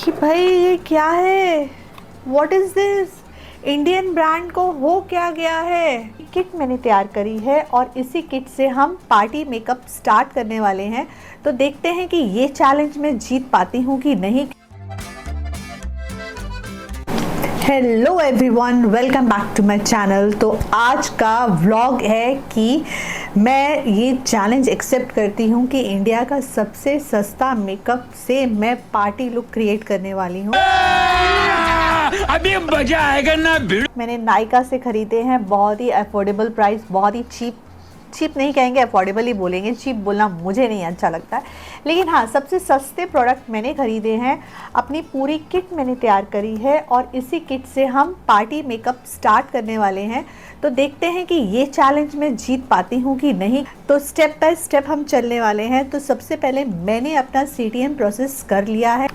कि भाई ये क्या है, what is this, Indian brand को हो क्या गया है। किट मैंने तैयार करी है और इसी किट से हम पार्टी मेकअप स्टार्ट करने वाले हैं। तो देखते हैं कि ये चैलेंज मैं जीत पाती हूँ कि नहीं। Hello everyone, welcome back to my channel. तो आज का व्लॉग है कि मैं ये चैलेंज एक्सेप्ट करती हूँ कि इंडिया का सबसे सस्ता मेकअप से मैं पार्टी लुक क्रिएट करने वाली हूँ। अभी मजा आएगा ना। मैंने नायका से ख़रीदे हैं, बहुत ही अफोर्डेबल प्राइस, बहुत ही चीप नहीं कहेंगे, अफोर्डेबल ही बोलेंगे। चीप बोलना मुझे नहीं अच्छा लगता है, लेकिन हाँ, सबसे सस्ते प्रोडक्ट मैंने ख़रीदे हैं। अपनी पूरी किट मैंने तैयार करी है और इसी किट से हम पार्टी मेकअप स्टार्ट करने वाले हैं। तो देखते हैं कि ये चैलेंज मैं जीत पाती हूँ कि नहीं। तो स्टेप बाय स्टेप हम चलने वाले हैं। तो सबसे पहले मैंने अपना CTM प्रोसेस कर लिया है।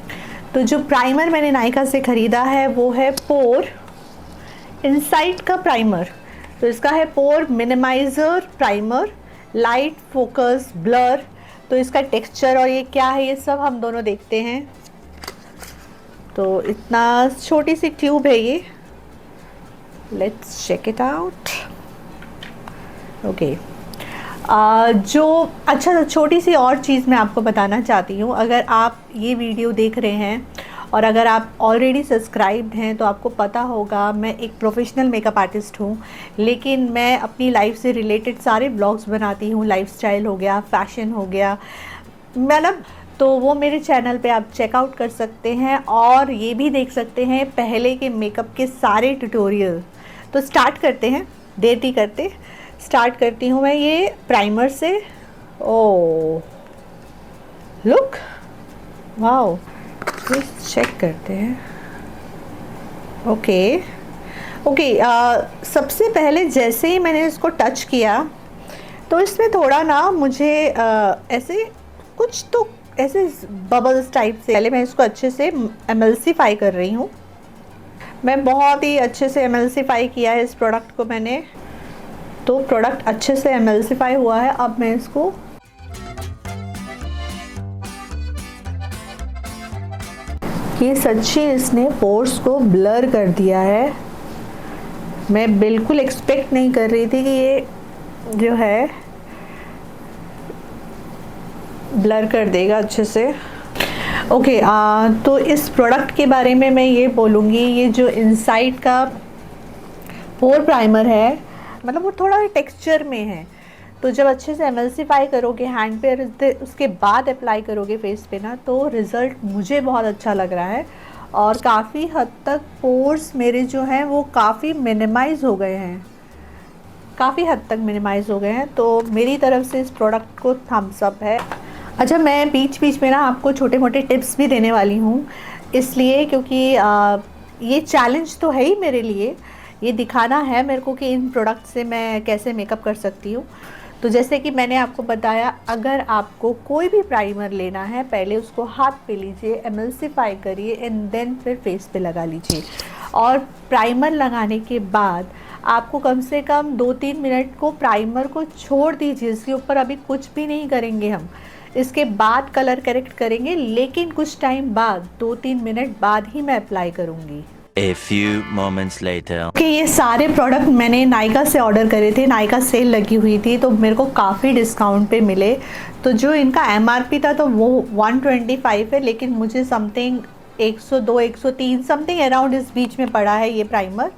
तो जो प्राइमर मैंने नायका से ख़रीदा है वो है पोर इनसाइट का प्राइमर। तो इसका है pore minimiser primer, light focus blur. तो इसका टेक्सचर और ये क्या है, ये सब हम दोनों देखते हैं। तो इतना छोटी सी ट्यूब है ये, let's check it out. Okay, जो अच्छा छोटी सी और चीज़ मैं आपको बताना चाहती हूँ। अगर आप ये वीडियो देख रहे हैं और अगर आप ऑलरेडी सब्सक्राइब्ड हैं तो आपको पता होगा मैं एक प्रोफेशनल मेकअप आर्टिस्ट हूँ, लेकिन मैं अपनी लाइफ से रिलेटेड सारे ब्लॉग्स बनाती हूँ। लाइफस्टाइल हो गया, फैशन हो गया, मतलब तो वो मेरे चैनल पे आप चेकआउट कर सकते हैं और ये भी देख सकते हैं पहले के मेकअप के सारे ट्यूटोरियल। तो स्टार्ट करते हैं, देर नहीं करते, स्टार्ट करती हूँ मैं ये प्राइमर से। ओह लुक, वाओ, चेक करते हैं। ओके, सबसे पहले जैसे ही मैंने इसको टच किया तो इसमें थोड़ा ना मुझे ऐसे कुछ तो ऐसे बबल्स टाइप से, पहले मैं इसको अच्छे से एमल्सीफाई कर रही हूँ। मैं बहुत ही अच्छे से एमल्सीफाई किया है इस प्रोडक्ट को मैंने। तो प्रोडक्ट अच्छे से एमल्सीफाई हुआ है। अब मैं इसको ये सच्ची इसने पोर्स को ब्लर कर दिया है। मैं बिल्कुल एक्सपेक्ट नहीं कर रही थी कि ये जो है ब्लर कर देगा अच्छे से। ओके, तो इस प्रोडक्ट के बारे में मैं ये बोलूँगी, ये जो इनसाइट का पोर प्राइमर है, मतलब वो थोड़ा टेक्सचर में है। तो जब अच्छे से एमल्सीफाई करोगे हैंड पे, उसके बाद अप्लाई करोगे फेस पे ना, तो रिज़ल्ट मुझे बहुत अच्छा लग रहा है। और काफ़ी हद तक पोर्स मेरे जो हैं वो काफ़ी मिनिमाइज़ हो गए हैं, काफ़ी हद तक मिनिमाइज़ हो गए हैं। तो मेरी तरफ से इस प्रोडक्ट को थम्स अप है। अच्छा, मैं बीच बीच में ना आपको छोटे मोटे टिप्स भी देने वाली हूँ, इसलिए क्योंकि ये चैलेंज तो है ही मेरे लिए, ये दिखाना है मेरे को कि इन प्रोडक्ट से मैं कैसे मेकअप कर सकती हूँ। तो जैसे कि मैंने आपको बताया, अगर आपको कोई भी प्राइमर लेना है, पहले उसको हाथ पे लीजिए, एमल्सीफाई करिए एंड देन फिर फेस पे लगा लीजिए। और प्राइमर लगाने के बाद आपको कम से कम 2-3 मिनट को प्राइमर को छोड़ दीजिए। इसके ऊपर अभी कुछ भी नहीं करेंगे हम, इसके बाद कलर करेक्ट करेंगे, लेकिन कुछ टाइम बाद 2-3 मिनट बाद ही मैं अप्लाई करूँगी। A few moments later. कि ये सारे प्रोडक्ट मैंने नायका से ऑर्डर करे थे, नायका सेल लगी हुई थी तो मेरे को काफ़ी डिस्काउंट पे मिले। तो जो इनका MRP था तो वो 125 है, लेकिन मुझे समथिंग 102 103 समथिंग अराउंड इस बीच में पड़ा है ये प्राइमर।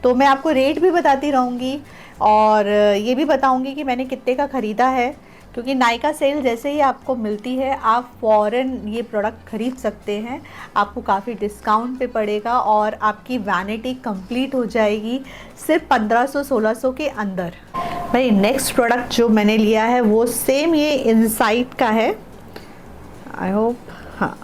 तो मैं आपको रेट भी बताती रहूँगी और ये भी बताऊँगी कि मैंने कितने का ख़रीदा है, क्योंकि नायका सेल जैसे ही आपको मिलती है आप फ़ौरन ये प्रोडक्ट ख़रीद सकते हैं। आपको काफ़ी डिस्काउंट पे पड़ेगा और आपकी वैनिटी कंप्लीट हो जाएगी सिर्फ 1500-1600 के अंदर। भाई, नेक्स्ट प्रोडक्ट जो मैंने लिया है वो सेम ये इनसाइट का है। आई होप, हाँ,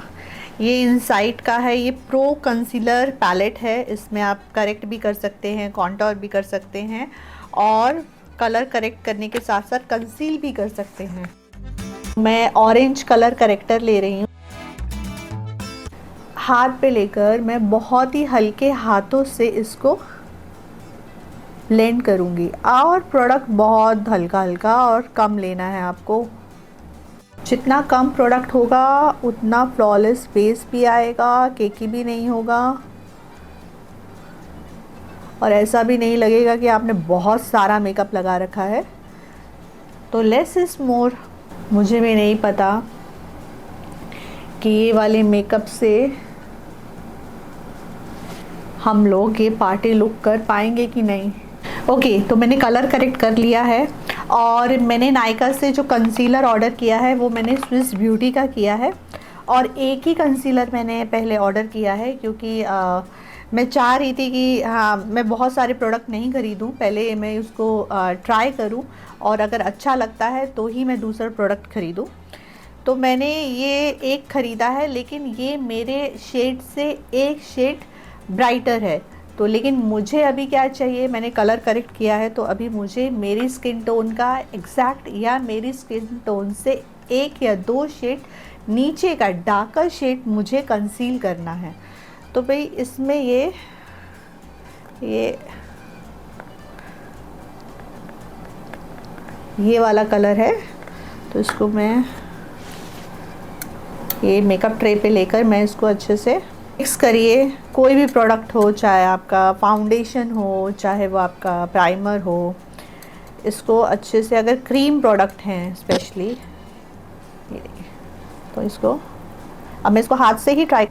ये इनसाइट का है। ये प्रो कंसीलर पैलेट है। इसमें आप करेक्ट भी कर सकते हैं, कॉन्टोर भी कर सकते हैं और कलर करेक्ट करने के साथ साथ कंसील भी कर सकते हैं। मैं ऑरेंज कलर करेक्टर ले रही हूँ। हाथ पे लेकर मैं बहुत ही हल्के हाथों से इसको ब्लेंड करूँगी और प्रोडक्ट बहुत हल्का हल्का और कम लेना है आपको। जितना कम प्रोडक्ट होगा उतना फ्लॉलेस बेस भी आएगा, केकी भी नहीं होगा और ऐसा भी नहीं लगेगा कि आपने बहुत सारा मेकअप लगा रखा है। तो लेस इज़ मोर। मुझे भी नहीं पता कि ये वाले मेकअप से हम लोग ये पार्टी लुक कर पाएंगे कि नहीं। ओके, तो मैंने कलर करेक्ट कर लिया है और मैंने नायका से जो कंसीलर ऑर्डर किया है वो मैंने स्विस ब्यूटी का किया है और एक ही कंसीलर मैंने पहले ऑर्डर किया है क्योंकि मैं चाह रही थी कि हाँ, मैं बहुत सारे प्रोडक्ट नहीं ख़रीदूँ, पहले मैं उसको ट्राई करूँ और अगर अच्छा लगता है तो ही मैं दूसरा प्रोडक्ट ख़रीदूँ। तो मैंने ये एक ख़रीदा है, लेकिन ये मेरे शेड से एक शेड ब्राइटर है। तो लेकिन मुझे अभी क्या चाहिए, मैंने कलर करेक्ट किया है तो अभी मुझे मेरी स्किन टोन का एग्जैक्ट या मेरी स्किन टोन से 1 या 2 शेड नीचे का डार्कर शेड मुझे कंसील करना है। तो भाई इसमें ये वाला कलर है, तो इसको मैं ये मेकअप ट्रे पे लेकर मैं इसको अच्छे से मिक्स करिए। कोई भी प्रोडक्ट हो, चाहे आपका फाउंडेशन हो, चाहे वो आपका प्राइमर हो, इसको अच्छे से, अगर क्रीम प्रोडक्ट हैं स्पेशली, तो इसको अब मैं इसको हाथ से ही ट्राई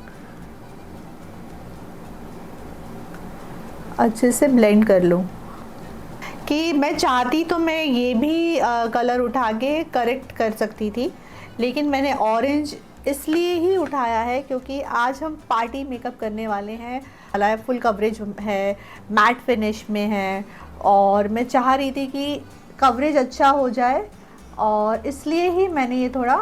अच्छे से ब्लेंड कर लूँ। कि मैं चाहती तो मैं ये भी कलर उठा के करेक्ट कर सकती थी, लेकिन मैंने ऑरेंज इसलिए ही उठाया है क्योंकि आज हम पार्टी मेकअप करने वाले हैं। फुल कवरेज है, मैट फिनिश में है और मैं चाह रही थी कि कवरेज अच्छा हो जाए और इसलिए ही मैंने ये थोड़ा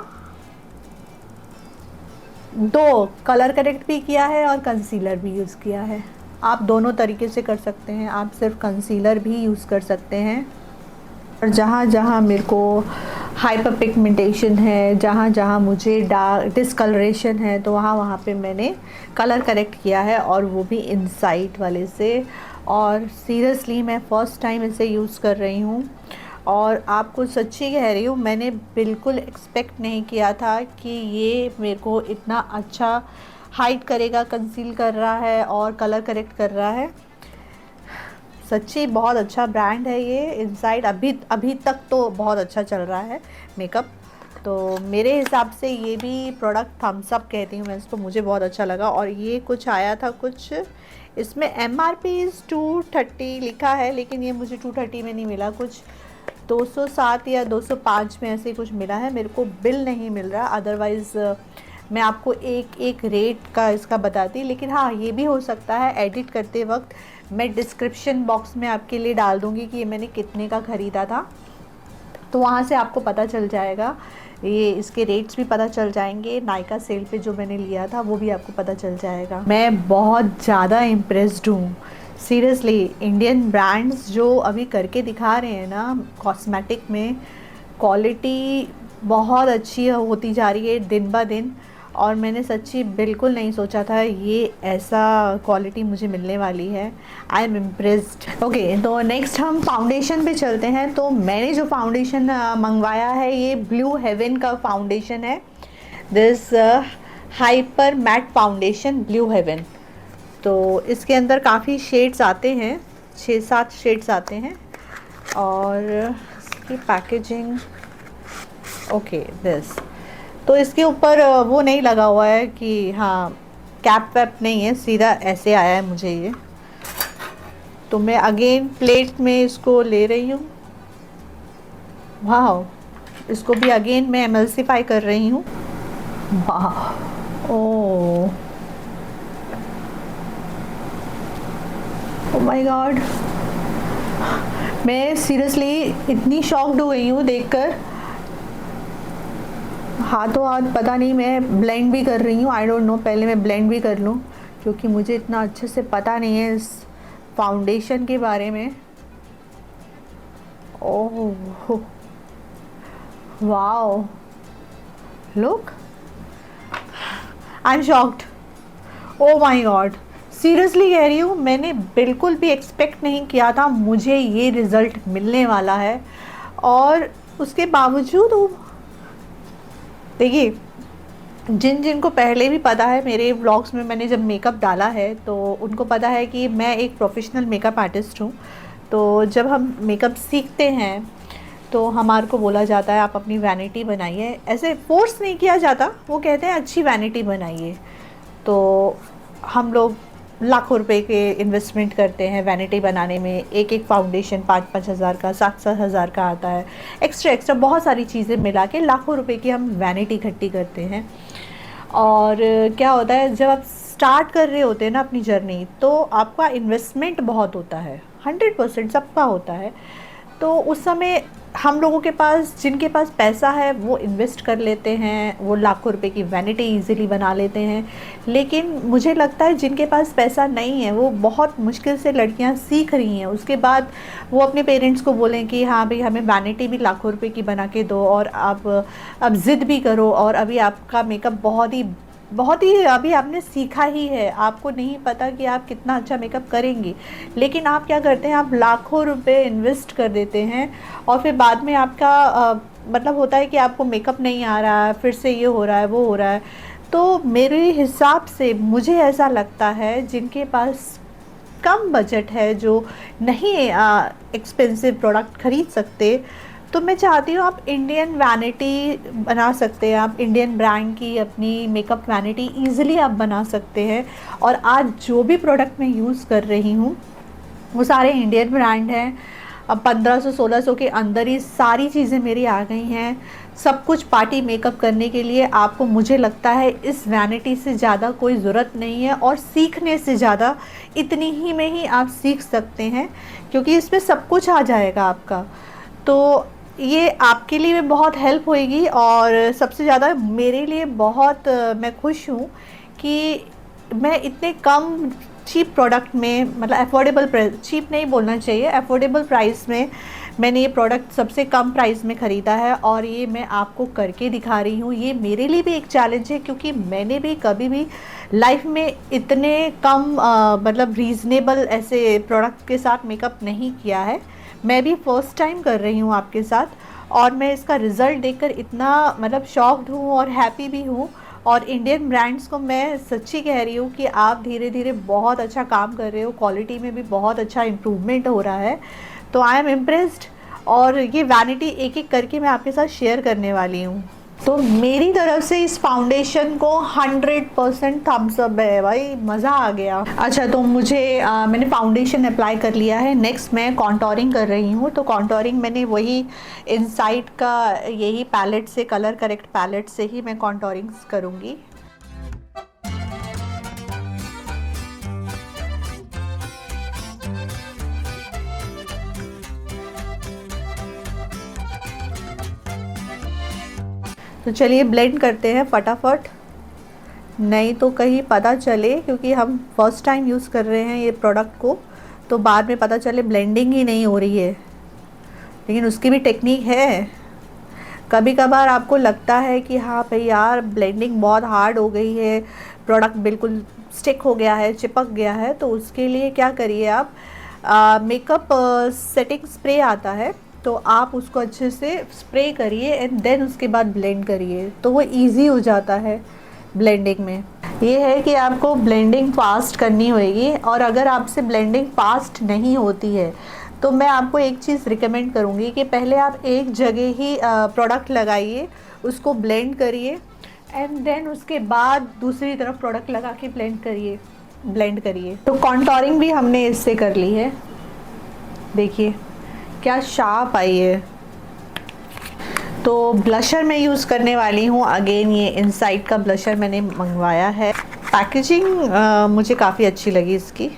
2 कलर करेक्ट भी किया है और कंसीलर भी यूज़ किया है। आप दोनों तरीके से कर सकते हैं, आप सिर्फ कंसीलर भी यूज़ कर सकते हैं। और जहाँ जहाँ मेरे को हाइपर पिगमेंटेशन है, जहाँ जहाँ मुझे डार्क डिस्कलरेशन है, तो वहाँ वहाँ पे मैंने कलर करेक्ट किया है और वो भी इनसाइड वाले से। और सीरियसली मैं फ़र्स्ट टाइम इसे यूज़ कर रही हूँ और आपको सच्ची कह रही हूँ, मैंने बिल्कुल एक्सपेक्ट नहीं किया था कि ये मेरे को इतना अच्छा हाइड करेगा, कंसील कर रहा है और कलर करेक्ट कर रहा है। सच्ची बहुत अच्छा ब्रांड है ये इनसाइड। अभी तक तो बहुत अच्छा चल रहा है मेकअप, तो मेरे हिसाब से ये भी प्रोडक्ट थम्स अप कहती हूँ मैं इसको, मुझे बहुत अच्छा लगा। और ये कुछ आया था, कुछ इसमें MRP 230 लिखा है, लेकिन ये मुझे 230 में नहीं मिला, कुछ 207 या 205 में ऐसे कुछ मिला है। मेरे को बिल नहीं मिल रहा, अदरवाइज़ मैं आपको एक रेट का इसका बताती। लेकिन हाँ, ये भी हो सकता है एडिट करते वक्त मैं डिस्क्रिप्शन बॉक्स में आपके लिए डाल दूँगी कि ये मैंने कितने का ख़रीदा था, तो वहाँ से आपको पता चल जाएगा, ये इसके रेट्स भी पता चल जाएंगे। नायका सेल पे जो मैंने लिया था वो भी आपको पता चल जाएगा। मैं बहुत ज़्यादा इम्प्रेस्ड हूँ सीरियसली। इंडियन ब्रांड्स जो अभी करके दिखा रहे हैं ना कॉस्मेटिक में, क्वालिटी बहुत अच्छी होती जा रही है दिन ब दिन, और मैंने सच्ची बिल्कुल नहीं सोचा था ये ऐसा क्वालिटी मुझे मिलने वाली है। I am impressed. ओके, तो नेक्स्ट हम फाउंडेशन पे चलते हैं। तो मैंने जो फाउंडेशन मंगवाया है ये ब्लू हेवन का फाउंडेशन है, this hyper matte foundation Blue Heaven. तो इसके अंदर काफ़ी शेड्स आते हैं, 6-7 शेड्स आते हैं और इसकी पैकेजिंग ओके दिस। तो इसके ऊपर वो नहीं लगा हुआ है कि हाँ कैप वैप नहीं है, सीधा ऐसे आया है मुझे ये। तो मैं अगेन प्लेट में इसको ले रही हूँ। वाह, इसको भी अगेन मैं एमल्सिफाई कर रही हूँ। वाह, ओह माय गॉड, मैं सीरियसली इतनी शॉक्ड हो गई हूँ देखकर। हाथों हाथ पता नहीं, मैं ब्लेंड भी कर रही हूँ, आई डोंट नो, पहले मैं ब्लेंड भी कर लूँ क्योंकि मुझे इतना अच्छे से पता नहीं है इस फाउंडेशन के बारे में। Oh wow, look, I am shocked. Oh my God, seriously कह रही हूँ, मैंने बिल्कुल भी एक्सपेक्ट नहीं किया था मुझे ये रिज़ल्ट मिलने वाला है, और उसके बावजूद देखिए, जिन जिन को पहले भी पता है, मेरे व्लॉग्स में मैंने जब मेकअप डाला है तो उनको पता है कि मैं एक प्रोफेशनल मेकअप आर्टिस्ट हूँ। तो जब हम मेकअप सीखते हैं तो हमारे को बोला जाता है आप अपनी वैनिटी बनाइए, ऐसे फोर्स नहीं किया जाता, वो कहते हैं अच्छी वैनिटी बनाइए। तो हम लोग लाखों रुपए के इन्वेस्टमेंट करते हैं वैनिटी बनाने में। एक एक फाउंडेशन 5-5 हज़ार का, 7-7 हज़ार का आता है, एक्स्ट्रा बहुत सारी चीज़ें मिला के लाखों रुपए की हम वैनिटी इकट्ठी करते हैं। और क्या होता है, जब आप स्टार्ट कर रहे होते हैं ना अपनी जर्नी, तो आपका इन्वेस्टमेंट बहुत होता है, 100% सबका होता है। तो उस समय हम लोगों के पास, जिनके पास पैसा है वो इन्वेस्ट कर लेते हैं, वो लाखों रुपए की वैनिटी इजीली बना लेते हैं। लेकिन मुझे लगता है जिनके पास पैसा नहीं है, वो बहुत मुश्किल से लड़कियां सीख रही हैं, उसके बाद वो अपने पेरेंट्स को बोलें कि हाँ भाई हमें वैनिटी भी लाखों रुपए की बना के दो, और आप अब ज़िद भी करो, और अभी आपका मेकअप बहुत ही अभी आपने सीखा ही है, आपको नहीं पता कि आप कितना अच्छा मेकअप करेंगी। लेकिन आप क्या करते हैं, आप लाखों रुपए इन्वेस्ट कर देते हैं, और फिर बाद में आपका मतलब होता है कि आपको मेकअप नहीं आ रहा है, फिर से ये हो रहा है, वो हो रहा है। तो मेरे हिसाब से मुझे ऐसा लगता है जिनके पास कम बजट है, जो नहीं एक्सपेंसिव प्रोडक्ट खरीद सकते, तो मैं चाहती हूँ आप इंडियन वैनिटी बना सकते हैं, आप इंडियन ब्रांड की अपनी मेकअप वैनिटी ईज़िली आप बना सकते हैं। और आज जो भी प्रोडक्ट मैं यूज़ कर रही हूँ वो सारे इंडियन ब्रांड हैं। अब 1500-1600 के अंदर ही सारी चीज़ें मेरी आ गई हैं, सब कुछ पार्टी मेकअप करने के लिए। आपको, मुझे लगता है इस वैनिटी से ज़्यादा कोई ज़रूरत नहीं है, और सीखने से ज़्यादा इतनी ही में ही आप सीख सकते हैं, क्योंकि इसमें सब कुछ आ जाएगा आपका। तो ये आपके लिए भी बहुत हेल्प होएगी, और सबसे ज़्यादा मेरे लिए बहुत मैं खुश हूँ कि मैं इतने कम चीप प्रोडक्ट में, मतलब अफोर्डेबल प्राइस, चीप नहीं बोलना चाहिए, अफोर्डेबल प्राइस में मैंने ये प्रोडक्ट सबसे कम प्राइस में ख़रीदा है, और ये मैं आपको करके दिखा रही हूँ। ये मेरे लिए भी एक चैलेंज है, क्योंकि मैंने भी कभी भी लाइफ में इतने कम मतलब रीज़नेबल ऐसे प्रोडक्ट के साथ मेकअप नहीं किया है। मैं भी फ़र्स्ट टाइम कर रही हूँ आपके साथ, और मैं इसका रिज़ल्ट देखकर इतना मतलब शॉक्ड हूँ और हैप्पी भी हूँ। और इंडियन ब्रांड्स को मैं सच्ची कह रही हूँ कि आप धीरे धीरे बहुत अच्छा काम कर रहे हो, क्वालिटी में भी बहुत अच्छा इम्प्रूवमेंट हो रहा है। तो आई एम इम्प्रेस्ड, और ये वैनिटी एक एक करके मैं आपके साथ शेयर करने वाली हूँ। तो मेरी तरफ से इस फाउंडेशन को 100% थम्स अप है भाई, मज़ा आ गया। अच्छा, तो मुझे मैंने फाउंडेशन अप्लाई कर लिया है। नेक्स्ट मैं कॉन्टोरिंग कर रही हूँ। तो कॉन्टोरिंग मैंने वही इनसाइट का यही पैलेट से, कलर करेक्ट पैलेट से ही मैं कॉन्टोरिंग करूँगी। तो चलिए ब्लेंड करते हैं फटाफट, नहीं तो कहीं पता चले, क्योंकि हम फर्स्ट टाइम यूज़ कर रहे हैं ये प्रोडक्ट को, तो बाद में पता चले ब्लेंडिंग ही नहीं हो रही है। लेकिन उसकी भी टेक्निक है। कभी कभार आपको लगता है कि हाँ भाई यार ब्लेंडिंग बहुत हार्ड हो गई है, प्रोडक्ट बिल्कुल स्टिक हो गया है, चिपक गया है, तो उसके लिए क्या करिए आप, मेकअप सेटिंग स्प्रे आता है, तो आप उसको अच्छे से स्प्रे करिए एंड देन उसके बाद ब्लेंड करिए, तो वो इजी हो जाता है ब्लेंडिंग में। ये है कि आपको ब्लेंडिंग फास्ट करनी होगी, और अगर आपसे ब्लेंडिंग फास्ट नहीं होती है तो मैं आपको एक चीज़ रिकमेंड करूँगी कि पहले आप एक जगह ही प्रोडक्ट लगाइए, उसको ब्लेंड करिए एंड देन उसके बाद दूसरी तरफ प्रोडक्ट लगा के ब्लेंड करिए। तो कॉन्टोरिंग भी हमने इससे कर ली है, देखिए क्या शार्प आई है। तो ब्लशर मैं यूज़ करने वाली हूँ, अगेन ये इनसाइट का ब्लशर मैंने मंगवाया है। पैकेजिंग मुझे काफ़ी अच्छी लगी इसकी।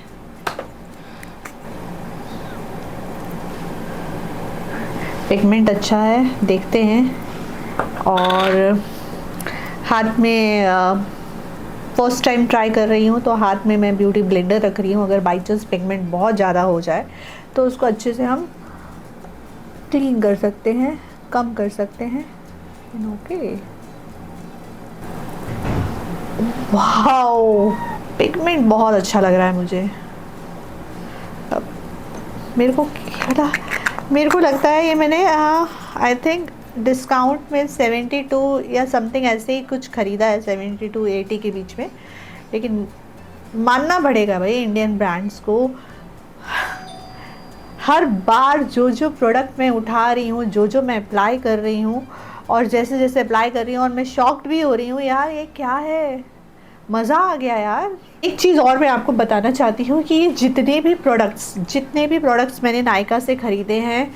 पिगमेंट अच्छा है, देखते हैं। और हाथ में फर्स्ट टाइम ट्राई कर रही हूँ, तो हाथ में मैं ब्यूटी ब्लेंडर रख रही हूँ। अगर बाई चांस पिगमेंट बहुत ज़्यादा हो जाए तो उसको अच्छे से हम क्लीन कर सकते हैं, कम कर सकते हैं। ओके, वाओ, पिगमेंट बहुत अच्छा लग रहा है मुझे। अब मेरे को लगता है ये मैंने आई थिंक डिस्काउंट में 72 या समथिंग ऐसे ही कुछ ख़रीदा है, 72 80 के बीच में। लेकिन मानना पड़ेगा भाई इंडियन ब्रांड्स को, हर बार जो जो प्रोडक्ट मैं उठा रही हूँ, जो जो मैं अप्लाई कर रही हूँ और जैसे जैसे अप्लाई कर रही हूँ और मैं शॉक्ड भी हो रही हूँ, यार ये क्या है, मज़ा आ गया यार। एक चीज़ और मैं आपको बताना चाहती हूँ कि ये जितने भी प्रोडक्ट्स मैंने नायका से ख़रीदे हैं,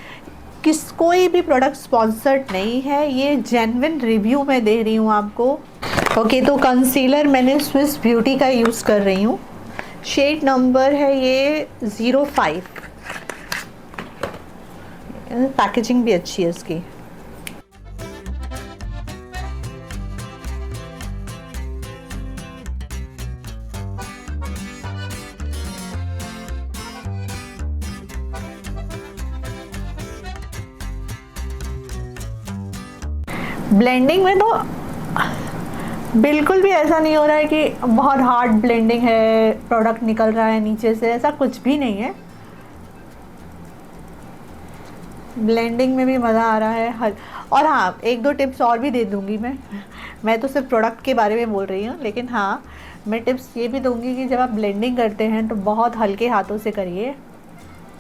कोई भी प्रोडक्ट स्पॉन्सर्ड नहीं है, ये जेन्युइन रिव्यू मैं दे रही हूँ आपको। ओके, तो कंसीलर मैंने स्विस ब्यूटी का यूज़ कर रही हूँ, शेड नंबर है ये 05। पैकेजिंग भी अच्छी है इसकी। ब्लेंडिंग में तो बिल्कुल भी ऐसा नहीं हो रहा है कि बहुत हार्ड ब्लेंडिंग है, प्रोडक्ट निकल रहा है नीचे से, ऐसा कुछ भी नहीं है। ब्लेंडिंग में भी मज़ा आ रहा है। और हाँ, एक दो टिप्स और भी दे दूँगी मैं तो सिर्फ प्रोडक्ट के बारे में बोल रही हूँ, लेकिन हाँ मैं टिप्स ये भी दूँगी कि जब आप ब्लेंडिंग करते हैं तो बहुत हल्के हाथों से करिए,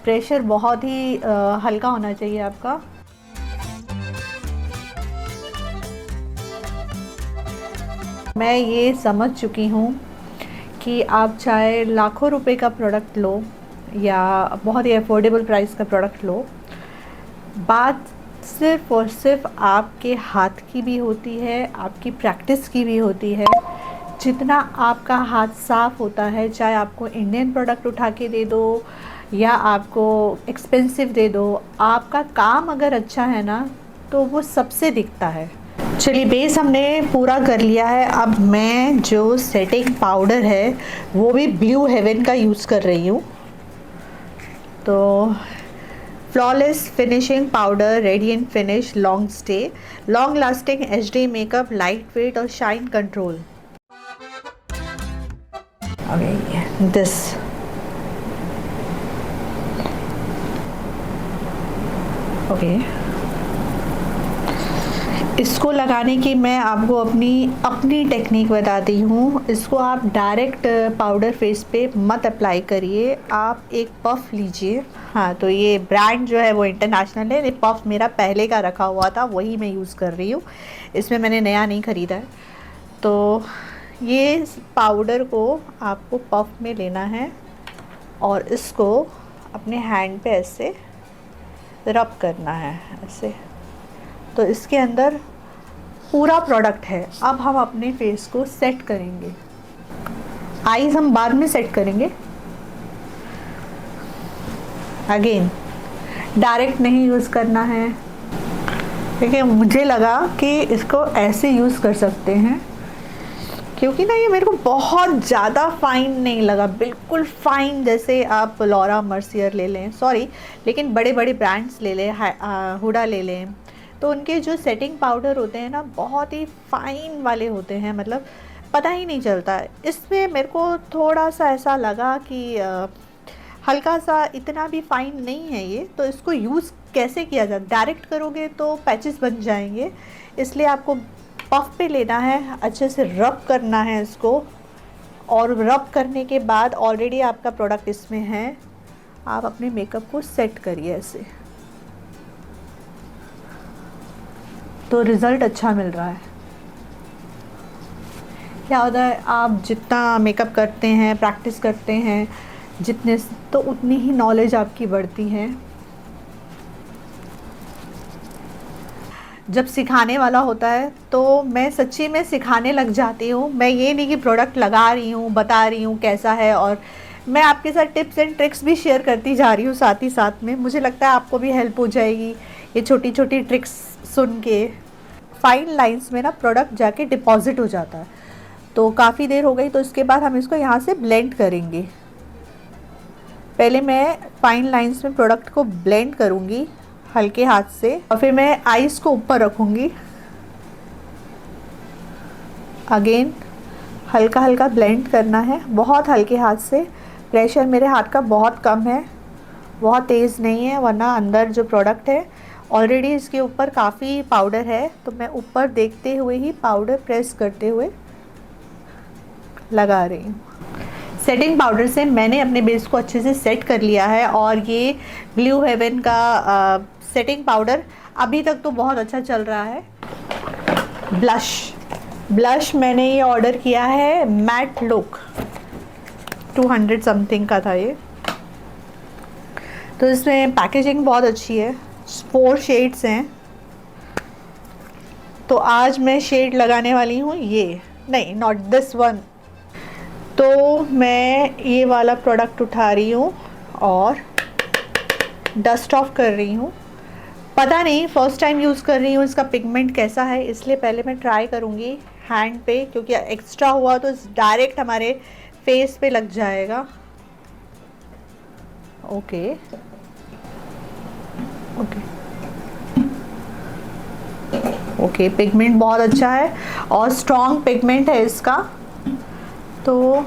प्रेशर बहुत ही हल्का होना चाहिए आपका। मैं ये समझ चुकी हूँ कि आप चाहे लाखों रुपए का प्रोडक्ट लो या बहुत ही अफोर्डेबल प्राइस का प्रोडक्ट लो, बात सिर्फ़ और सिर्फ आपके हाथ की भी होती है, आपकी प्रैक्टिस की भी होती है। जितना आपका हाथ साफ़ होता है, चाहे आपको इंडियन प्रोडक्ट उठा के दे दो या आपको एक्सपेंसिव दे दो, आपका काम अगर अच्छा है ना तो वो सबसे दिखता है। चलिए, बेस हमने पूरा कर लिया है। अब मैं जो सेटिंग पाउडर है वो भी ब्लू हेवन का यूज़ कर रही हूँ। तो flawless finishing powder, radiant finish, long stay, long lasting HD makeup, light weight और shine control. Okay, this okay, इसको लगाने की मैं आपको अपनी टेक्निक बताती हूँ। इसको आप डायरेक्ट पाउडर फेस पे मत अप्लाई करिए, आप एक पफ लीजिए। हाँ, तो ये ब्रांड जो है वो इंटरनेशनल है, ये पफ मेरा पहले का रखा हुआ था, वही मैं यूज़ कर रही हूँ, इसमें मैंने नया नहीं ख़रीदा है। तो ये पाउडर को आपको पफ में लेना है और इसको अपने हैंड पे ऐसे रब करना है ऐसे। तो इसके अंदर पूरा प्रोडक्ट है। अब हम अपने फेस को सेट करेंगे, आईज हम बाद में सेट करेंगे। अगेन डायरेक्ट नहीं यूज़ करना है, देखिए मुझे लगा कि इसको ऐसे यूज़ कर सकते हैं, क्योंकि ना ये मेरे को बहुत ज़्यादा फाइन नहीं लगा, बिल्कुल फाइन। जैसे आप लॉरा मर्सियर ले लें, सॉरी लेकिन बड़े बड़े ब्रांड्स ले लें, हुडा ले लें, तो उनके जो सेटिंग पाउडर होते हैं ना बहुत ही फाइन वाले होते हैं, मतलब पता ही नहीं चलता। इसमें मेरे को थोड़ा सा ऐसा लगा कि हल्का सा, इतना भी फाइन नहीं है ये। तो इसको यूज़ कैसे किया जाए, डायरेक्ट करोगे तो पैचेस बन जाएंगे, इसलिए आपको पफ पे लेना है, अच्छे से रब करना है इसको। और रब करने के बाद ऑलरेडी आपका प्रोडक्ट इसमें है, आप अपने मेकअप को सेट करिए ऐसे, तो रिज़ल्ट अच्छा मिल रहा है। क्या होता है, आप जितना मेकअप करते हैं, प्रैक्टिस करते हैं जितने, तो उतनी ही नॉलेज आपकी बढ़ती है। जब सिखाने वाला होता है तो मैं सच्ची में सिखाने लग जाती हूँ। मैं ये नहीं कि प्रोडक्ट लगा रही हूँ, बता रही हूँ कैसा है, और मैं आपके साथ टिप्स एंड ट्रिक्स भी शेयर करती जा रही हूँ साथ ही साथ में। मुझे लगता है आपको भी हेल्प हो जाएगी ये छोटी छोटी ट्रिक्स सुन के। फाइन लाइंस में ना प्रोडक्ट जाके डिपॉजिट हो जाता है। तो काफ़ी देर हो गई, तो इसके बाद हम इसको यहाँ से ब्लेंड करेंगे। पहले मैं फाइन लाइंस में प्रोडक्ट को ब्लेंड करूँगी हल्के हाथ से, और फिर मैं आईज को ऊपर रखूँगी। अगेन हल्का हल्का ब्लेंड करना है, बहुत हल्के हाथ से। प्रेशर मेरे हाथ का बहुत कम है, बहुत तेज़ नहीं है, वरना अंदर जो प्रोडक्ट है ऑलरेडी इसके ऊपर काफ़ी पाउडर है, तो मैं ऊपर देखते हुए ही पाउडर प्रेस करते हुए लगा रही हूँ। सेटिंग पाउडर से मैंने अपने बेस को अच्छे से सेट कर लिया है, और ये ब्लू हेवन का सेटिंग पाउडर अभी तक तो बहुत अच्छा चल रहा है। ब्लश मैंने ये ऑर्डर किया है मैट लुक, 200 समथिंग का था ये। तो इसमें पैकेजिंग बहुत अच्छी है, 4 शेड्स हैं। तो आज मैं शेड लगाने वाली हूँ ये, नहीं नॉट दिस वन। तो मैं ये वाला प्रोडक्ट उठा रही हूँ और डस्ट ऑफ कर रही हूँ। पता नहीं, फर्स्ट टाइम यूज़ कर रही हूँ, इसका पिगमेंट कैसा है, इसलिए पहले मैं ट्राई करूँगी हैंड पे, क्योंकि एक्स्ट्रा हुआ तो डायरेक्ट हमारे फेस पे लग जाएगा। ओके ओके ओके, पिगमेंट बहुत अच्छा है और स्ट्रॉन्ग पिगमेंट है इसका। तो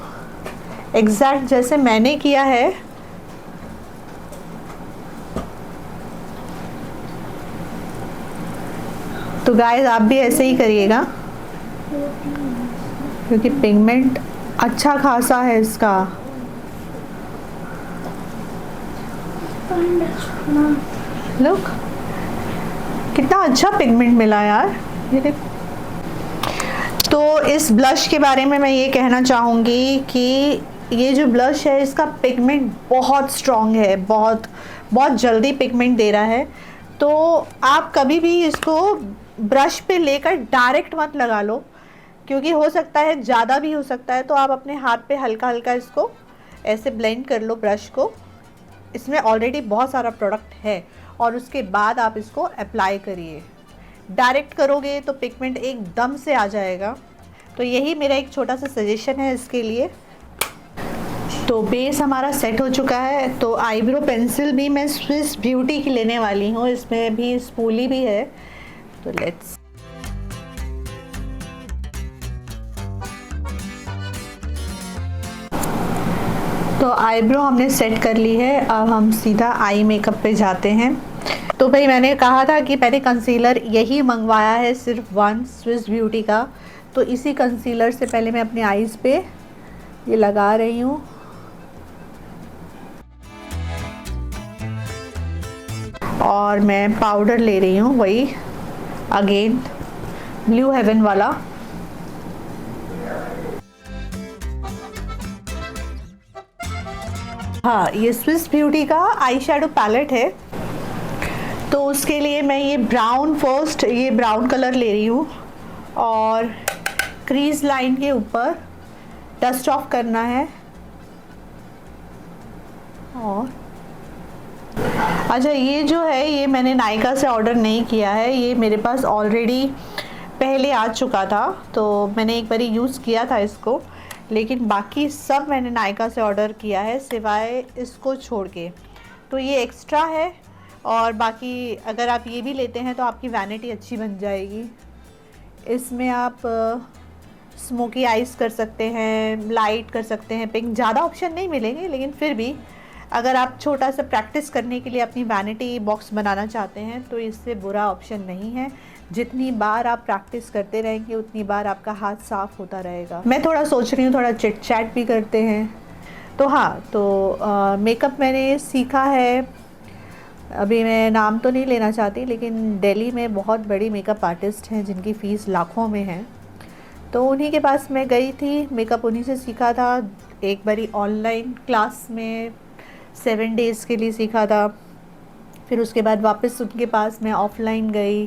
एग्जैक्ट जैसे मैंने किया है तो गाइस आप भी ऐसे ही करिएगा, क्योंकि पिगमेंट अच्छा खासा है इसका। लुक कितना अच्छा पिगमेंट मिला यार, ये देखो। तो इस ब्लश के बारे में मैं ये कहना चाहूँगी कि ये जो ब्लश है इसका पिगमेंट बहुत स्ट्रॉन्ग है, बहुत जल्दी पिगमेंट दे रहा है। तो आप कभी भी इसको ब्रश पे लेकर डायरेक्ट मत लगा लो, क्योंकि हो सकता है ज़्यादा भी हो सकता है। तो आप अपने हाथ पे हल्का हल्का इसको ऐसे ब्लेंड कर लो ब्रश को। इसमें ऑलरेडी बहुत सारा प्रोडक्ट है, और उसके बाद आप इसको अप्लाई करिए। डायरेक्ट करोगे तो पिगमेंट एकदम से आ जाएगा। तो यही मेरा एक छोटा सा सजेशन है इसके लिए। तो बेस हमारा सेट हो चुका है। तो आईब्रो पेंसिल भी मैं स्विस ब्यूटी की लेने वाली हूँ, इसमें भी स्पूली भी है। तो लेट्स तो आईब्रो हमने सेट कर ली है, अब हम सीधा आई मेकअप पे जाते हैं। तो भाई मैंने कहा था कि मैंने कंसीलर यही मंगवाया है, सिर्फ 1 स्विस ब्यूटी का। तो इसी कंसीलर से पहले मैं अपने आईज़ पे ये लगा रही हूँ। और मैं पाउडर ले रही हूँ, वही अगेन ब्लू हेवन वाला। हाँ, ये स्विस ब्यूटी का आई शेडो पैलेट है। तो उसके लिए मैं ये ब्राउन कलर ले रही हूँ, और क्रीज लाइन के ऊपर डस्ट ऑफ करना है। और अच्छा, ये जो है ये मैंने नायका से ऑर्डर नहीं किया है, ये मेरे पास ऑलरेडी पहले आ चुका था। तो मैंने एक बार यूज़ किया था इसको, लेकिन बाकी सब मैंने नायका से ऑर्डर किया है सिवाय इसको छोड़ के। तो ये एक्स्ट्रा है, और बाकी अगर आप ये भी लेते हैं तो आपकी वैनिटी अच्छी बन जाएगी। इसमें आप स्मोकी आइज़ कर सकते हैं, लाइट कर सकते हैं, पिंक। ज़्यादा ऑप्शन नहीं मिलेंगे, लेकिन फिर भी अगर आप छोटा सा प्रैक्टिस करने के लिए अपनी वैनिटी बॉक्स बनाना चाहते हैं तो इससे बुरा ऑप्शन नहीं है। जितनी बार आप प्रैक्टिस करते रहेंगे उतनी बार आपका हाथ साफ़ होता रहेगा। मैं थोड़ा सोच रही हूँ थोड़ा चिट चैट भी करते हैं। तो हाँ, तो मेकअप मैंने सीखा है, अभी मैं नाम तो नहीं लेना चाहती, लेकिन दिल्ली में बहुत बड़ी मेकअप आर्टिस्ट हैं जिनकी फ़ीस लाखों में है। तो उन्हीं के पास मैं गई थी, मेकअप उन्हीं से सीखा था। एक बारी ऑनलाइन क्लास में 7 डेज़ के लिए सीखा था। फिर उसके बाद वापस उनके पास मैं ऑफ़लाइन गई,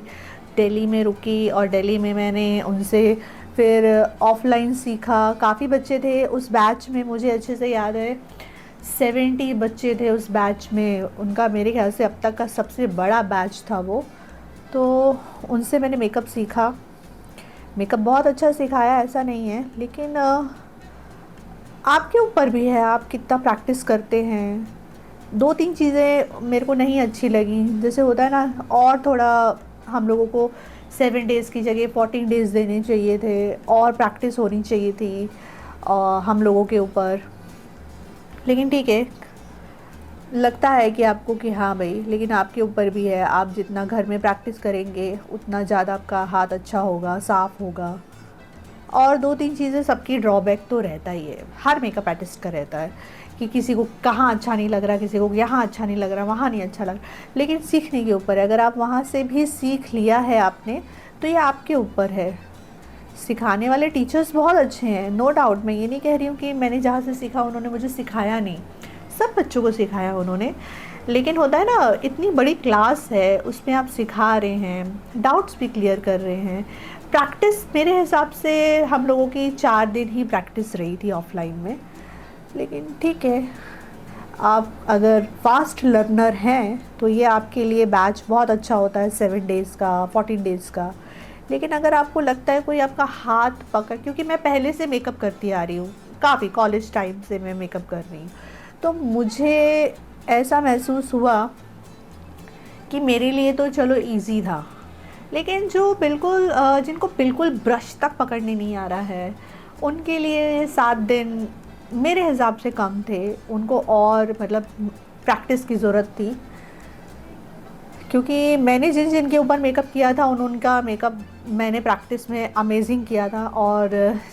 दिल्ली में रुकी, और दिल्ली में मैंने उनसे फिर ऑफ़लाइन सीखा। काफ़ी बच्चे थे उस बैच में, मुझे अच्छे से याद है 70 बच्चे थे उस बैच में। उनका मेरे ख्याल से अब तक का सबसे बड़ा बैच था वो। तो उनसे मैंने मेकअप सीखा। मेकअप बहुत अच्छा सिखाया, ऐसा नहीं है, लेकिन आपके ऊपर भी है आप कितना प्रैक्टिस करते हैं। 2-3 चीज़ें मेरे को नहीं अच्छी लगी, जैसे होता है ना, और थोड़ा हम लोगों को 7 डेज़ की जगह 14 डेज़ देने चाहिए थे, और प्रैक्टिस होनी चाहिए थी हम लोगों के ऊपर। लेकिन ठीक है, लगता है कि आपको कि हाँ भाई, लेकिन आपके ऊपर भी है। आप जितना घर में प्रैक्टिस करेंगे उतना ज़्यादा आपका हाथ अच्छा होगा, साफ़ होगा। और 2-3 चीज़ें सबकी ड्रॉबैक तो रहता ही है, हर मेकअप आर्टिस्ट का रहता है कि किसी को कहाँ अच्छा नहीं लग रहा, किसी को यहाँ अच्छा नहीं लग रहा, वहाँ नहीं अच्छा लग रहा। लेकिन सीखने के ऊपर है, अगर आप वहाँ से भी सीख लिया है आपने तो ये आपके ऊपर है। सिखाने वाले टीचर्स बहुत अच्छे हैं, नो डाउट। मैं ये नहीं कह रही हूँ कि मैंने जहाँ से सीखा उन्होंने मुझे सिखाया नहीं, सब बच्चों को सिखाया उन्होंने। लेकिन होता है ना, इतनी बड़ी क्लास है, उसमें आप सिखा रहे हैं, डाउट्स भी क्लियर कर रहे हैं। प्रैक्टिस मेरे हिसाब से हम लोगों की 4 दिन ही प्रैक्टिस रही थी ऑफलाइन में। लेकिन ठीक है, आप अगर फास्ट लर्नर हैं तो ये आपके लिए बैच बहुत अच्छा होता है, 7 डेज़ का, 14 डेज़ का। लेकिन अगर आपको लगता है कोई आपका हाथ पकड़, क्योंकि मैं पहले से मेकअप करती आ रही हूँ, काफ़ी कॉलेज टाइम से मैं मेकअप कर रही हूँ, तो मुझे ऐसा महसूस हुआ कि मेरे लिए तो चलो इजी था। लेकिन जो बिल्कुल जिनको बिल्कुल ब्रश तक पकड़ने नहीं आ रहा है, उनके लिए 7 दिन मेरे हिसाब से कम थे। उनको और मतलब प्रैक्टिस की ज़रूरत थी, क्योंकि मैंने जिन जिन के ऊपर मेकअप किया था उनका मेकअप मैंने प्रैक्टिस में अमेजिंग किया था। और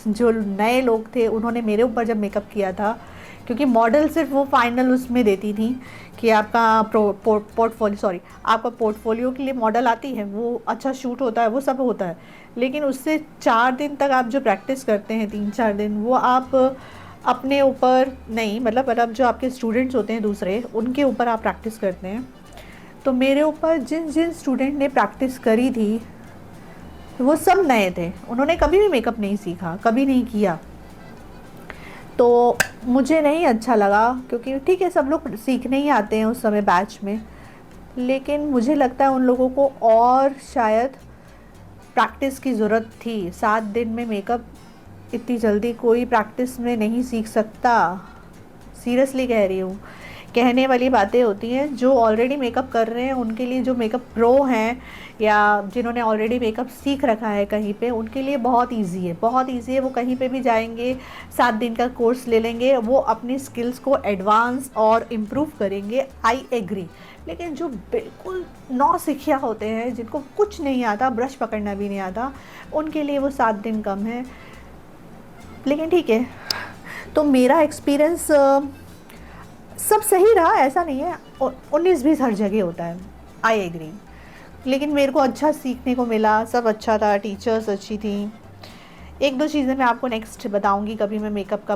जो नए लोग थे उन्होंने मेरे ऊपर जब मेकअप किया था, क्योंकि मॉडल सिर्फ वो फाइनल उसमें देती थी कि आपका आपका पोर्टफोलियो के लिए मॉडल आती है, वो अच्छा शूट होता है, वो सब होता है। लेकिन उससे 4 दिन तक आप जो प्रैक्टिस करते हैं, 3-4 दिन, वो आप अपने ऊपर नहीं, मतलब जो आपके स्टूडेंट्स होते हैं दूसरे, उनके ऊपर आप प्रैक्टिस करते हैं। तो मेरे ऊपर जिन जिन स्टूडेंट ने प्रैक्टिस करी थी वो सब नए थे, उन्होंने कभी भी मेकअप नहीं सीखा, कभी नहीं किया। तो मुझे नहीं अच्छा लगा, क्योंकि ठीक है सब लोग सीखने ही आते हैं उस समय बैच में, लेकिन मुझे लगता है उन लोगों को और शायद प्रैक्टिस की ज़रूरत थी। 7 दिन में मेकअप इतनी जल्दी कोई प्रैक्टिस में नहीं सीख सकता, सीरियसली कह रही हूँ। कहने वाली बातें होती हैं, जो ऑलरेडी मेकअप कर रहे हैं उनके लिए, जो मेकअप प्रो हैं या जिन्होंने ऑलरेडी मेकअप सीख रखा है कहीं पे, उनके लिए बहुत इजी है, बहुत इजी है। वो कहीं पे भी जाएंगे, 7 दिन का कोर्स ले लेंगे, वो अपनी स्किल्स को एडवांस और इम्प्रूव करेंगे, आई एग्री। लेकिन जो बिल्कुल नौसिखिया होते हैं, जिनको कुछ नहीं आता, ब्रश पकड़ना भी नहीं आता, उनके लिए वो 7 दिन कम है। लेकिन ठीक है, तो मेरा एक्सपीरियंस सब सही रहा, ऐसा नहीं है। 19-20 हर जगह होता है, आई एग्री। लेकिन मेरे को अच्छा सीखने को मिला, सब अच्छा था, टीचर्स अच्छी थी। 1-2 चीज़ें मैं आपको नेक्स्ट बताऊंगी, कभी मैं मेकअप का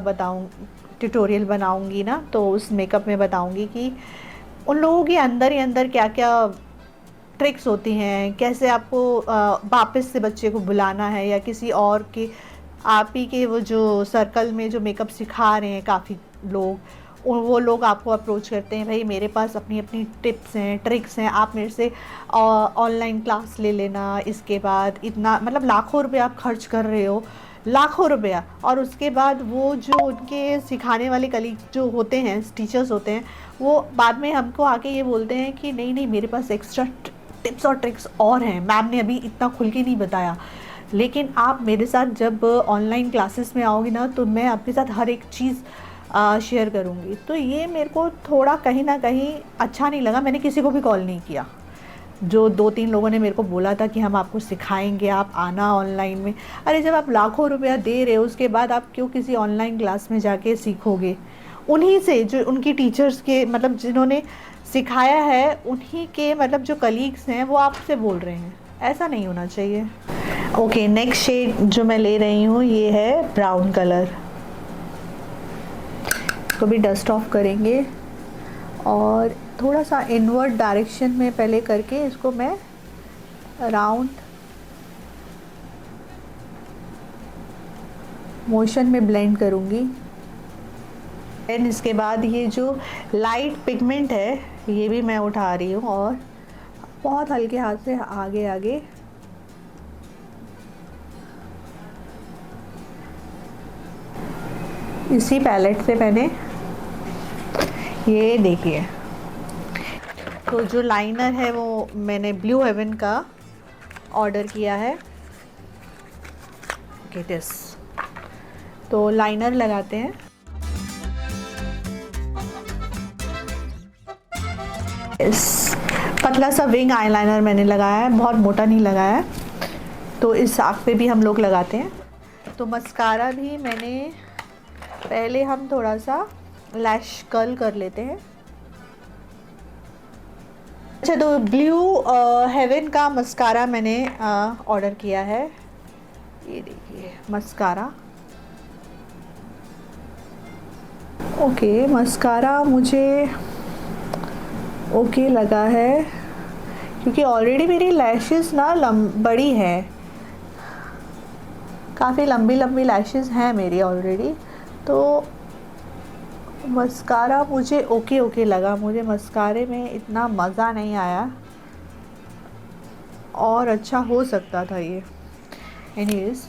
ट्यूटोरियल बनाऊंगी ना, तो उस मेकअप में बताऊंगी कि उन लोगों के अंदर ही अंदर क्या क्या ट्रिक्स होती हैं, कैसे आपको वापस से बच्चे को बुलाना है, या किसी और के, आप ही के वो जो सर्कल में जो मेकअप सिखा रहे हैं काफ़ी लोग, वो लोग आपको अप्रोच करते हैं, भाई मेरे पास अपनी अपनी टिप्स हैं, ट्रिक्स हैं, आप मेरे से ऑनलाइन क्लास ले लेना। इसके बाद इतना, मतलब लाखों रुपए आप खर्च कर रहे हो, लाखों रुपया, और उसके बाद वो जो उनके सिखाने वाले कलीग जो होते हैं, टीचर्स होते हैं, वो बाद में हमको आके ये बोलते हैं कि नहीं नहीं, मेरे पास एक्स्ट्रा टिप्स और ट्रिक्स और हैं, मैम ने अभी इतना खुल के नहीं बताया। लेकिन आप मेरे साथ जब ऑनलाइन क्लासेस में आओगे ना, तो मैं आपके साथ हर एक चीज़ शेयर करूँगी। तो ये मेरे को थोड़ा कहीं ना कहीं अच्छा नहीं लगा। मैंने किसी को भी कॉल नहीं किया। जो 2-3 लोगों ने मेरे को बोला था कि हम आपको सिखाएंगे, आप आना ऑनलाइन में। अरे जब आप लाखों रुपया दे रहे हो, उसके बाद आप क्यों किसी ऑनलाइन क्लास में जाके सीखोगे? उन्हीं से, जो उनकी टीचर्स के, मतलब जिन्होंने सिखाया है, उन्हीं के मतलब जो कलीग्स हैं, वो आपसे बोल रहे हैं। ऐसा नहीं होना चाहिए। ओके, नेक्स्ट शेड जो मैं ले रही हूँ ये है ब्राउन कलर। इसको भी डस्ट ऑफ करेंगे और थोड़ा सा इनवर्ड डायरेक्शन में पहले करके इसको मैं राउंड मोशन में ब्लेंड करूँगी। एंड इसके बाद ये जो लाइट पिगमेंट है ये भी मैं उठा रही हूँ और बहुत हल्के हाथ से आगे आगे इसी पैलेट से मैंने, ये देखिए, तो जो लाइनर है वो मैंने ब्लू हेवन का ऑर्डर किया है। ओके दिस, तो लाइनर लगाते हैं। इस पतला सा विंग आईलाइनर मैंने लगाया है, बहुत मोटा नहीं लगाया है, तो इस आँख पे भी हम लोग लगाते हैं। तो मस्कारा भी मैंने, पहले हम थोड़ा सा लैश कर्ल कर लेते हैं। अच्छा, तो ब्लू हेवन का मस्कारा मैंने ऑर्डर किया है। ये देखिए मस्कारा। ओके, मस्कारा मुझे ओके लगा है, क्योंकि ऑलरेडी मेरी लैशेस ना बड़ी है, काफ़ी लंबी लंबी लैशेस हैं मेरी ऑलरेडी, तो मस्कारा मुझे ओके लगा। मुझे मस्कारे में इतना मज़ा नहीं आया, और अच्छा हो सकता था ये। एनीवेज,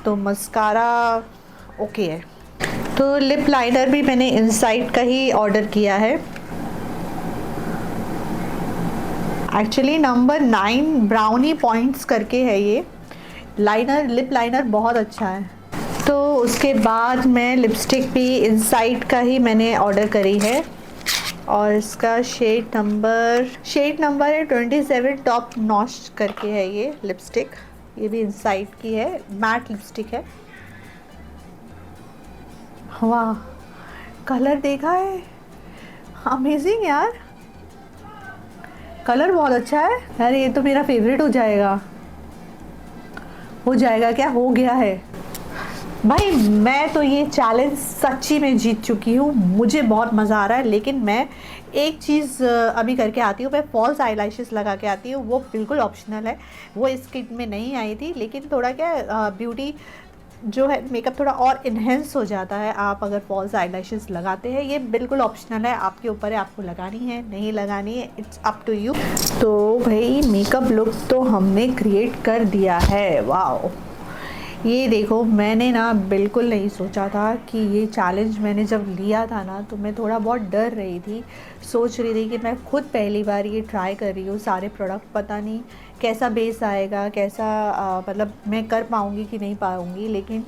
तो मस्कारा ओके है। तो लिप लाइनर भी मैंने इनसाइड का ही ऑर्डर किया है। एक्चुअली नंबर 9 ब्राउनी पॉइंट्स करके है ये लाइनर, लिप लाइनर बहुत अच्छा है। तो उसके बाद मैं लिपस्टिक भी इनसाइड का ही मैंने ऑर्डर करी है, और इसका शेड नंबर है 27 टॉप नॉच करके है ये लिपस्टिक। ये भी इनसाइड की है, मैट लिपस्टिक है। वाह, कलर देखा है, अमेजिंग यार, कलर बहुत अच्छा है। अरे ये तो मेरा फेवरेट हो जाएगा क्या, हो गया है भाई। मैं तो ये चैलेंज सच्ची में जीत चुकी हूँ, मुझे बहुत मज़ा आ रहा है। लेकिन मैं एक चीज़ अभी करके आती हूँ, मैं फॉल्स आईलैशेस लगा के आती हूँ, वो बिल्कुल ऑप्शनल है, वो इस किट में नहीं आई थी। लेकिन थोड़ा क्या ब्यूटी जो है, मेकअप थोड़ा और इन्हेंस हो जाता है आप अगर फॉल्स आईलैशेस लगाते हैं। ये बिल्कुल ऑप्शनल है, आपके ऊपर है, आपको लगानी है नहीं लगानी है, इट्स अप टू यू। तो भाई मेकअप लुक तो हमने क्रिएट कर दिया है। वाओ, ये देखो, मैंने ना बिल्कुल नहीं सोचा था कि ये चैलेंज मैंने जब लिया था ना, तो मैं थोड़ा बहुत डर रही थी, सोच रही थी कि मैं खुद पहली बार ये ट्राई कर रही हूँ सारे प्रोडक्ट, पता नहीं कैसा बेस आएगा, कैसा मतलब मैं कर पाऊँगी कि नहीं पाऊँगी। लेकिन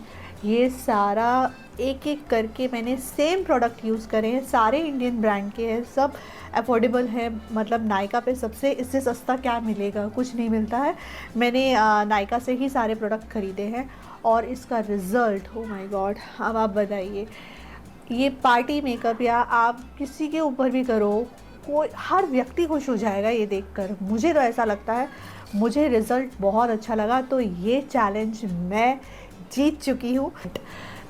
ये सारा एक एक करके मैंने सेम प्रोडक्ट यूज़ करे हैं, सारे इंडियन ब्रांड के हैं, सब अफोर्डेबल है। मतलब नायका पे सबसे इससे सस्ता क्या मिलेगा, कुछ नहीं मिलता है। मैंने नायका से ही सारे प्रोडक्ट ख़रीदे हैं, और इसका रिज़ल्ट, ओ माय गॉड, अब आप बताइए, ये पार्टी मेकअप या आप किसी के ऊपर भी करो, कोई हर व्यक्ति खुश हो जाएगा ये देखकर, मुझे तो ऐसा लगता है। मुझे रिज़ल्ट बहुत अच्छा लगा, तो ये चैलेंज मैं जीत चुकी हूँ।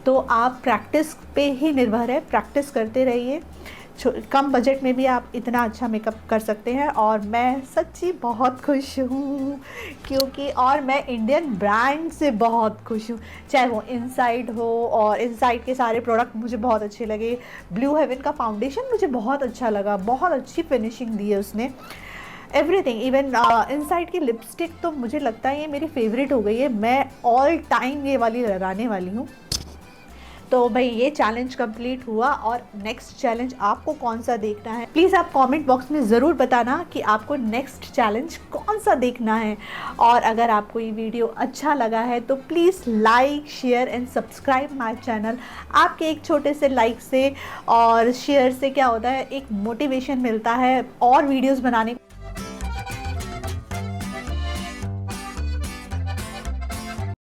तो आप प्रैक्टिस पे ही निर्भर है, प्रैक्टिस करते रहिए, कम बजट में भी आप इतना अच्छा मेकअप कर सकते हैं। और मैं सच्ची बहुत खुश हूँ, क्योंकि और मैं इंडियन ब्रांड से बहुत खुश हूँ, चाहे वो इनसाइड हो, और इनसाइड के सारे प्रोडक्ट मुझे बहुत अच्छे लगे। ब्लू हेवन का फाउंडेशन मुझे बहुत अच्छा लगा, बहुत अच्छी फिनिशिंग दी है उसने, एवरीथिंग। इवन इनसाइड की लिपस्टिक तो मुझे लगता है ये मेरी फेवरेट हो गई है, मैं ऑल टाइम ये वाली लगाने वाली हूँ। तो भाई ये चैलेंज कंप्लीट हुआ, और नेक्स्ट चैलेंज आपको कौन सा देखना है प्लीज़ आप कमेंट बॉक्स में ज़रूर बताना कि आपको नेक्स्ट चैलेंज कौन सा देखना है। और अगर आपको ये वीडियो अच्छा लगा है तो please like, share and subscribe my channel. आपके एक छोटे से लाइक से और शेयर से क्या होता है, एक मोटिवेशन मिलता है और वीडियोज़ बनाने